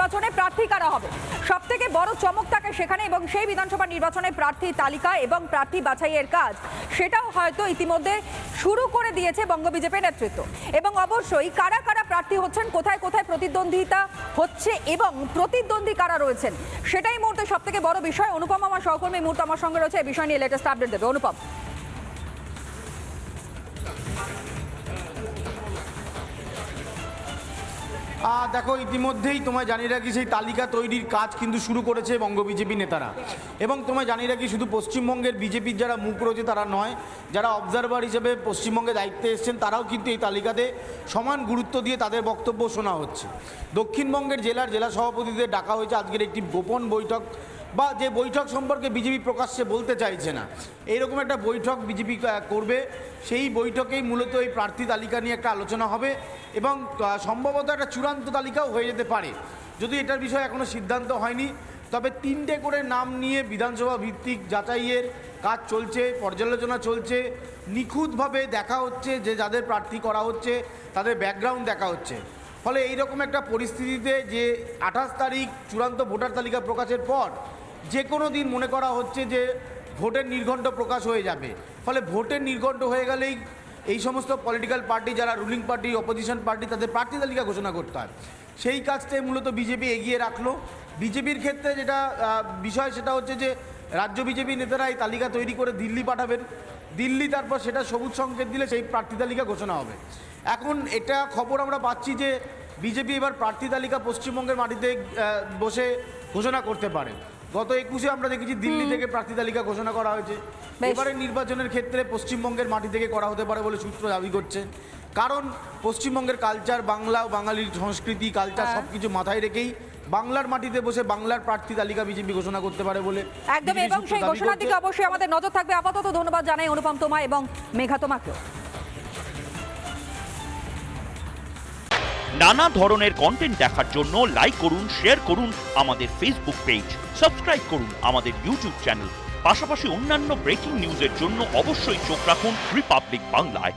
নির্বাচনে প্রার্থী কারা হবে, সব থেকে বড় চমক থাকে সেখানে, এবং সেই বিধানসভা নির্বাচনে প্রার্থী তালিকা এবং প্রার্থী বাছাইয়ের কাজ সেটাও হয়তো ইতিমধ্যে শুরু করে দিয়েছে বঙ্গ বিজেপি নেতৃত্ব। এবং অবশ্যই কারা কারা প্রার্থী হচ্ছেন, কোথায় কোথায় প্রতিদ্বন্দ্বিতা হচ্ছে এবং প্রতিদ্বন্দ্বী কারা রয়েছেন, সেটাই মুহূর্তে সব থেকে বড় বিষয়। অনুপম আমার সহকর্মী এই মুহূর্তে আমার সঙ্গে রয়েছে, এই বিষয় নিয়ে লেটেস্ট আপডেট দেবে। অনুপম, দেখো, ইতিমধ্যেই তোমায় জানিয়ে রাখি সেই তালিকা তৈরির কাজ কিন্তু শুরু করেছে বঙ্গ বিজেপি নেতারা। এবং তোমায় জানিয়ে রাখি শুধু পশ্চিমবঙ্গের বিজেপির যারা মুখ রয়েছে তারা নয়, যারা অবজারভার হিসেবে পশ্চিমবঙ্গে দায়িত্বে এসছেন তারাও কিন্তু এই তালিকাতে সমান গুরুত্ব দিয়ে তাদের বক্তব্য শোনা হচ্ছে। দক্ষিণবঙ্গের জেলা সভাপতিদের ডাকা হয়েছে আজকের একটি গোপন বৈঠক, বা যে বৈঠক সম্পর্কে বিজেপি প্রকাশ্যে বলতে চাইছে না, এইরকম একটা বৈঠক বিজেপি করবে। সেই বৈঠকেই মূলত এই প্রার্থী তালিকা নিয়ে একটা আলোচনা হবে এবং সম্ভবত একটা চূড়ান্ত তালিকাও হয়ে যেতে পারে। যদি এটার বিষয়ে এখনও সিদ্ধান্ত হয়নি, তবে 3টে করে নাম নিয়ে বিধানসভা ভিত্তিক যাচাইয়ের কাজ চলছে, পর্যালোচনা চলছে, নিখুঁতভাবে দেখা হচ্ছে যে যাদের প্রার্থী করা হচ্ছে তাদের ব্যাকগ্রাউন্ড দেখা হচ্ছে। ফলে এইরকম একটা পরিস্থিতিতে যে 28 তারিখ চূড়ান্ত ভোটার তালিকা প্রকাশের পর যে কোনো দিন মনে করা হচ্ছে যে ভোটের নির্ঘণ্ট প্রকাশ হয়ে যাবে। ফলে ভোটের নির্ঘণ্ট হয়ে গেলেই এই সমস্ত পলিটিক্যাল পার্টি, যারা রুলিং পার্টি, অপোজিশন পার্টি, তাদের প্রার্থী তালিকা ঘোষণা করতে হয়। সেই কাজটাই মূলত বিজেপি এগিয়ে রাখলো। বিজেপির ক্ষেত্রে যেটা বিষয় সেটা হচ্ছে যে রাজ্য বিজেপি নেতারা এই তালিকা তৈরি করে দিল্লি পাঠাবেন। দিল্লি তারপর সেটা সবুজ সংকেত দিলে সেই প্রার্থী তালিকা ঘোষণা হবে। এখন এটা খবর আমরা পাচ্ছি যে বিজেপি এবার প্রার্থী তালিকা পশ্চিমবঙ্গের মাটিতে বসে ঘোষণা করতে পারে। গত 21-এ আমরা দেখেছি দিল্লি থেকে প্রার্থী তালিকা ঘোষণা করা হয়েছে। এবারে নির্বাচনের ক্ষেত্রে পশ্চিমবঙ্গের মাটি থেকে করা হতে পারে বলে সূত্র দাবি করছে। কারণ পশ্চিমবঙ্গের কালচার, বাংলা ও বাঙালির সংস্কৃতি, কালচার সব কিছু মাথায় রেখেই বাংলার মাটিতে বসে বাংলার প্রার্থী তালিকা বিজেপি ঘোষণা করতে পারে বলে একদম। এবং সেই ঘোষণার দিকে অবশ্যই আমাদের নজর থাকবে। আপাতত ধন্যবাদ জানাই অনুপম তোমায় এবং মেঘা তোমাকেও। নানা ধরনের কন্টেন্ট দেখার জন্য লাইক করুন, শেয়ার করুন আমাদের ফেসবুক পেজ, সাবস্ক্রাইব করুন আমাদের ইউটিউব চ্যানেল। পাশাপাশি অন্যান্য ব্রেকিং নিউজের জন্য অবশ্যই চোখ রাখুন রিপাবলিক বাংলায়।